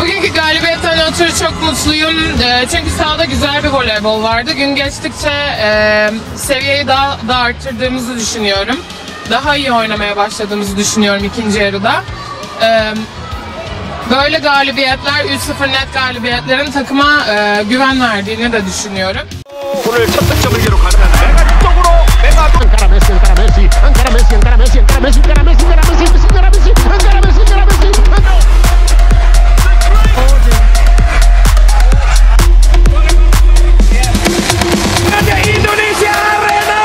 Bugünkü galibiyetten ötürü çok mutluyum. Çünkü sahada güzel bir voleybol vardı. Gün geçtikçe seviyeyi daha da arttırdığımızı düşünüyorum. Daha iyi oynamaya başladığımızı düşünüyorum ikinci yarıda. Böyle galibiyetler, 3-0 net galibiyetlerin takıma güven verdiğini de düşünüyorum. 오늘 첫 득점을 기록하는 메가 쪽으로 메가 안카라 메시 안카라 메시 안카라 메시 안카라 메시 안카라 메시 안카라 메시 안카라 메시 안카라 메시 안카라 메시 안카라 메시 Indonesia Arena.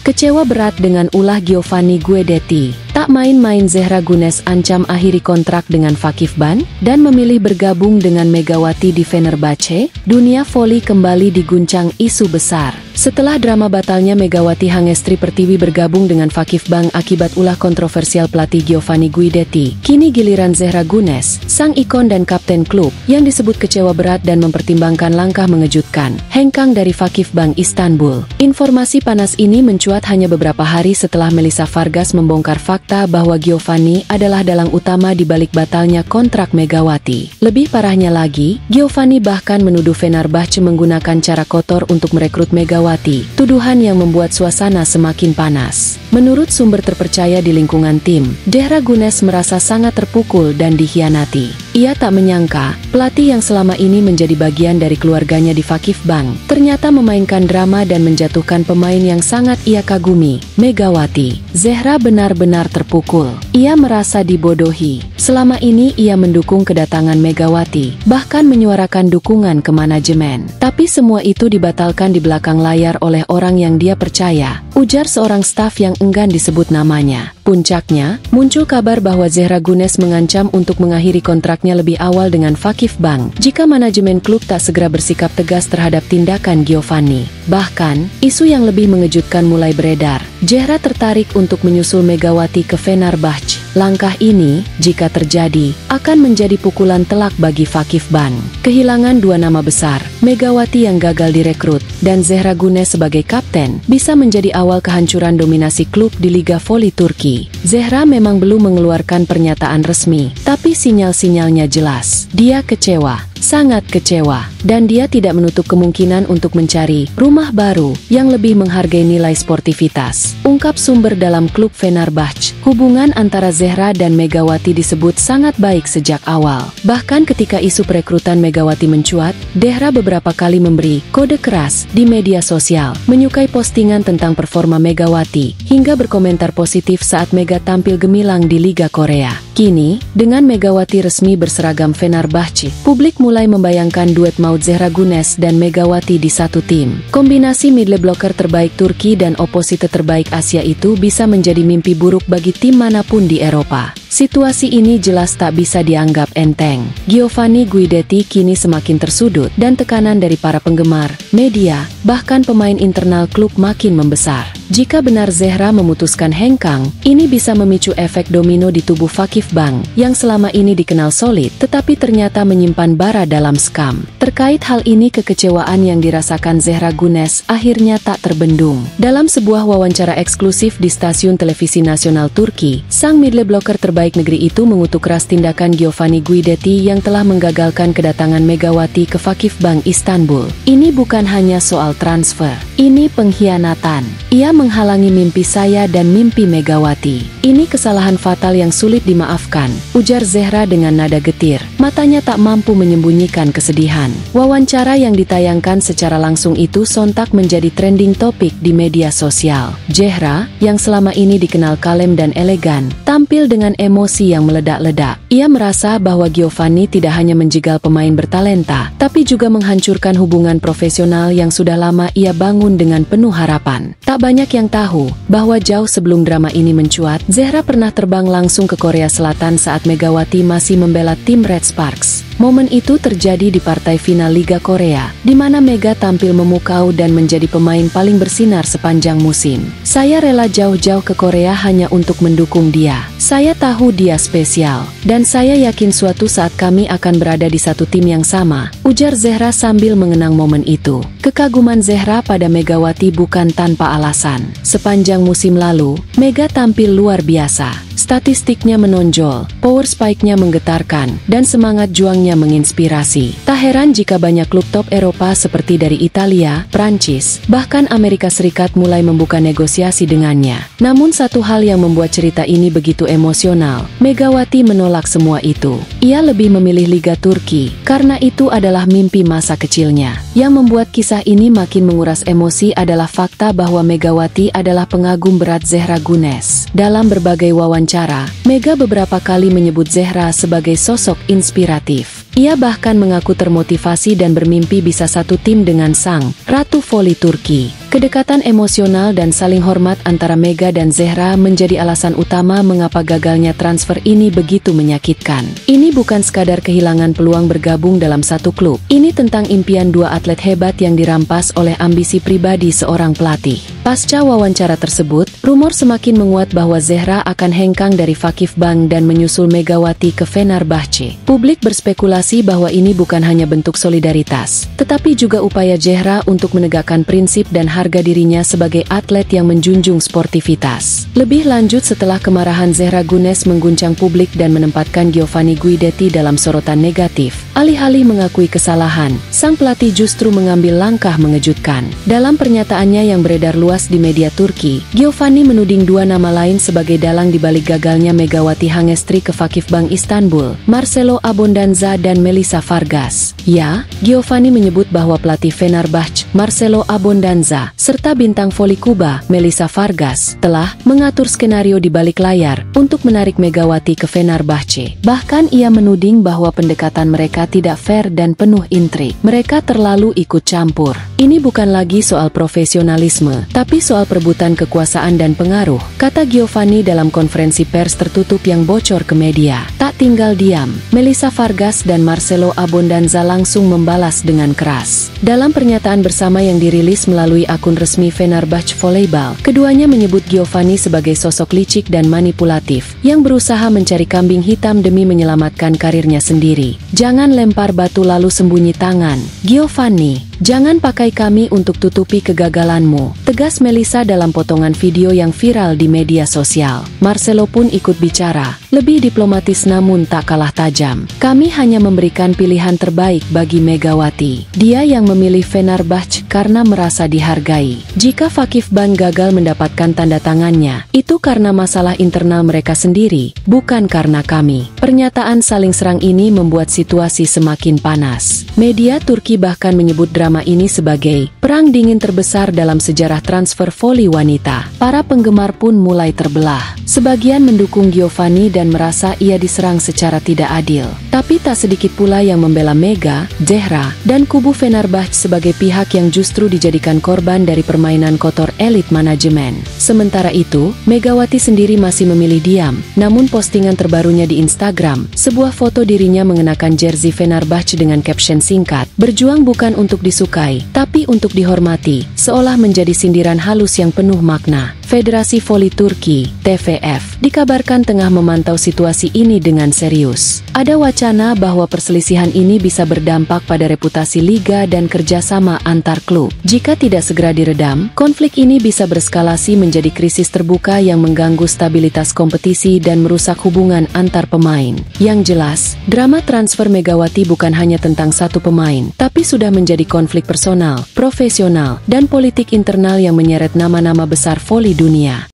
Kecewa berat dengan ulah Giovanni Guidetti. Tak main-main Zehra Gunes ancam akhiri kontrak dengan Fakif Ban dan memilih bergabung dengan Megawati di Fenerbahce. Dunia voli kembali diguncang isu besar. Setelah drama batalnya Megawati Hangestri Pertiwi bergabung dengan Fakif Ban akibat ulah kontroversial pelatih Giovanni Guidetti, kini giliran Zehra Gunes, sang ikon dan kapten klub, yang disebut kecewa berat dan mempertimbangkan langkah mengejutkan, hengkang dari Fakif Ban Istanbul. Informasi panas ini mencuat hanya beberapa hari setelah Melissa Vargas membongkar fakta bahwa Giovanni adalah dalang utama di balik batalnya kontrak Megawati. Lebih parahnya lagi, Giovanni bahkan menuduh Fenerbahce menggunakan cara kotor untuk merekrut Megawati, tuduhan yang membuat suasana semakin panas. Menurut sumber terpercaya di lingkungan tim, Zehra Gunes merasa sangat terpukul dan dikhianati. Ia tak menyangka, pelatih yang selama ini menjadi bagian dari keluarganya di Fakif Ban, ternyata memainkan drama dan menjatuhkan pemain yang sangat ia kagumi, Megawati. Zehra benar-benar terpukul. Ia merasa dibodohi. Selama ini ia mendukung kedatangan Megawati, bahkan menyuarakan dukungan ke manajemen. Tapi semua itu dibatalkan di belakang layar oleh orang yang dia percaya, ujar seorang staf yang enggan disebut namanya. Puncaknya, muncul kabar bahwa Zehra Gunes mengancam untuk mengakhiri kontraknya lebih awal dengan Fakif Ban jika manajemen klub tak segera bersikap tegas terhadap tindakan Giovanni. Bahkan, isu yang lebih mengejutkan mulai beredar. Zehra tertarik untuk menyusul Megawati ke Fenerbahce. Langkah ini, jika terjadi, akan menjadi pukulan telak bagi Fakif Ban. Kehilangan dua nama besar, Megawati yang gagal direkrut, dan Zehra Gunes sebagai kapten, bisa menjadi awal kehancuran dominasi klub di Liga Voli Turki. Zehra memang belum mengeluarkan pernyataan resmi, tapi sinyal-sinyalnya jelas. Dia kecewa, sangat kecewa, dan dia tidak menutup kemungkinan untuk mencari rumah baru yang lebih menghargai nilai sportivitas. Ungkap sumber dalam klub Fenerbahce, hubungan antara Zehra dan Megawati disebut sangat baik sejak awal. Bahkan ketika isu perekrutan Megawati mencuat, Zehra beberapa kali memberi kode keras di media sosial, menyukai postingan tentang performa Megawati, hingga berkomentar positif saat Mega tampil gemilang di Liga Korea. Kini, dengan Megawati resmi berseragam Fenerbahce, publik mulai membayangkan duet maut Zehra Gunes dan Megawati di satu tim. Kombinasi middle blocker terbaik Turki dan oposite terbaik Asia itu bisa menjadi mimpi buruk bagi tim manapun di Eropa. Situasi ini jelas tak bisa dianggap enteng. Giovanni Guidetti kini semakin tersudut dan tekanan dari para penggemar, media, bahkan pemain internal klub makin membesar. Jika benar Zehra memutuskan hengkang, ini bisa memicu efek domino di tubuh Fakif Ban, yang selama ini dikenal solid, tetapi ternyata menyimpan bara dalam skam. Terkait hal ini kekecewaan yang dirasakan Zehra Gunes akhirnya tak terbendung. Dalam sebuah wawancara eksklusif di stasiun televisi nasional Turki, sang middle blocker terbaik negeri itu mengutuk keras tindakan Giovanni Guidetti yang telah menggagalkan kedatangan Megawati ke Fakif Ban Istanbul. Ini bukan hanya soal transfer, ini pengkhianatan. Ia menghalangi mimpi saya dan mimpi Megawati. Ini kesalahan fatal yang sulit dimaafkan, ujar Zehra dengan nada getir. Matanya tak mampu menyembunyikan kesedihan. Wawancara yang ditayangkan secara langsung itu sontak menjadi trending topik di media sosial. Zehra, yang selama ini dikenal kalem dan elegan, tampil dengan emosi yang meledak-ledak. Ia merasa bahwa Giovanni tidak hanya menjegal pemain bertalenta, tapi juga menghancurkan hubungan profesional yang sudah lama ia bangun dengan penuh harapan. Tak banyak yang tahu bahwa jauh sebelum drama ini mencuat, Zehra pernah terbang langsung ke Korea Selatan saat Megawati masih membela tim Red Sparks. Momen itu terjadi di partai final Liga Korea, di mana Mega tampil memukau dan menjadi pemain paling bersinar sepanjang musim. Saya rela jauh-jauh ke Korea hanya untuk mendukung dia. Saya tahu dia spesial, dan saya yakin suatu saat kami akan berada di satu tim yang sama, ujar Zehra sambil mengenang momen itu. Kekaguman Zehra pada Megawati bukan tanpa alasan. Sepanjang musim lalu, Mega tampil luar biasa. Statistiknya menonjol, power spike-nya menggetarkan, dan semangat juangnya menginspirasi. Tak heran jika banyak klub top Eropa seperti dari Italia, Prancis, bahkan Amerika Serikat mulai membuka negosiasi dengannya. Namun satu hal yang membuat cerita ini begitu emosional, Megawati menolak semua itu. Ia lebih memilih Liga Turki, karena itu adalah mimpi masa kecilnya. Yang membuat kisah ini makin menguras emosi adalah fakta bahwa Megawati adalah pengagum berat Zehra Gunes. Dalam berbagai wawancara, Mega beberapa kali menyebut Zehra sebagai sosok inspiratif. Ia bahkan mengaku termotivasi dan bermimpi bisa satu tim dengan sang Ratu Voli Turki. Kedekatan emosional dan saling hormat antara Mega dan Zehra menjadi alasan utama mengapa gagalnya transfer ini begitu menyakitkan. Ini bukan sekadar kehilangan peluang bergabung dalam satu klub. Ini tentang impian dua atlet hebat yang dirampas oleh ambisi pribadi seorang pelatih. Pasca wawancara tersebut, rumor semakin menguat bahwa Zehra akan hengkang dari Vakif Bank dan menyusul Megawati ke Fenerbahce. Publik berspekulasi bahwa ini bukan hanya bentuk solidaritas, tetapi juga upaya Zehra untuk menegakkan prinsip dan harga dirinya sebagai atlet yang menjunjung sportivitas. Lebih lanjut, setelah kemarahan Zehra Gunes mengguncang publik dan menempatkan Giovanni Guidetti dalam sorotan negatif, alih-alih mengakui kesalahan, sang pelatih justru mengambil langkah mengejutkan. Dalam pernyataannya yang beredar luas di media Turki, Giovanni menuding dua nama lain sebagai dalang di balik gagalnya Megawati Hangestri ke Vakif Bank Istanbul, Marcelo Abondanza dan Melissa Vargas. Ya, Giovanni menyebut bahwa pelatih Fenerbahce, Marcelo Abondanza, serta bintang voli Kuba, Melissa Vargas, telah mengatur skenario di balik layar untuk menarik Megawati ke Fenerbahce. Bahkan ia menuding bahwa pendekatan mereka tidak fair dan penuh intrik. Mereka terlalu ikut campur. Ini bukan lagi soal profesionalisme, tapi soal perebutan kekuasaan dan pengaruh, kata Giovanni dalam konferensi pers tertutup yang bocor ke media. Tak tinggal diam, Melissa Vargas dan Marcelo Abondanza langsung membalas dengan keras. Dalam pernyataan bersama yang dirilis melalui akun resmi Fenerbahce Volleyball, keduanya menyebut Giovanni sebagai sosok licik dan manipulatif, yang berusaha mencari kambing hitam demi menyelamatkan karirnya sendiri. Jangan lempar batu lalu sembunyi tangan, Giovanni. Jangan pakai kami untuk tutupi kegagalanmu, tegas Melissa dalam potongan video yang viral di media sosial. Marcelo pun ikut bicara, lebih diplomatis namun tak kalah tajam. Kami hanya memberikan pilihan terbaik bagi Megawati. Dia yang memilih Fenerbahce karena merasa dihargai. Jika Vakif Bank gagal mendapatkan tanda tangannya, itu karena masalah internal mereka sendiri, bukan karena kami. Pernyataan saling serang ini membuat situasi semakin panas. Media Turki bahkan menyebut drama ini sebagai perang dingin terbesar dalam sejarah transfer voli wanita. Para penggemar pun mulai terbelah. Sebagian mendukung Giovanni dan merasa ia diserang secara tidak adil. Tapi tak sedikit pula yang membela Mega, Zehra, dan kubu Fenerbahce sebagai pihak yang justru dijadikan korban dari permainan kotor elit manajemen. Sementara itu, Megawati sendiri masih memilih diam. Namun postingan terbarunya di Instagram, sebuah foto dirinya mengenakan jersey Fenerbahce dengan caption singkat, "Berjuang bukan untuk disukai, tapi untuk dihormati," seolah menjadi sindiran halus yang penuh makna. Federasi Voli Turki, TVF, dikabarkan tengah memantau situasi ini dengan serius. Ada wacana bahwa perselisihan ini bisa berdampak pada reputasi liga dan kerjasama antar klub. Jika tidak segera diredam, konflik ini bisa bereskalasi menjadi krisis terbuka yang mengganggu stabilitas kompetisi dan merusak hubungan antar pemain. Yang jelas, drama transfer Megawati bukan hanya tentang satu pemain, tapi sudah menjadi konflik personal, profesional, dan politik internal yang menyeret nama-nama besar voli dunia.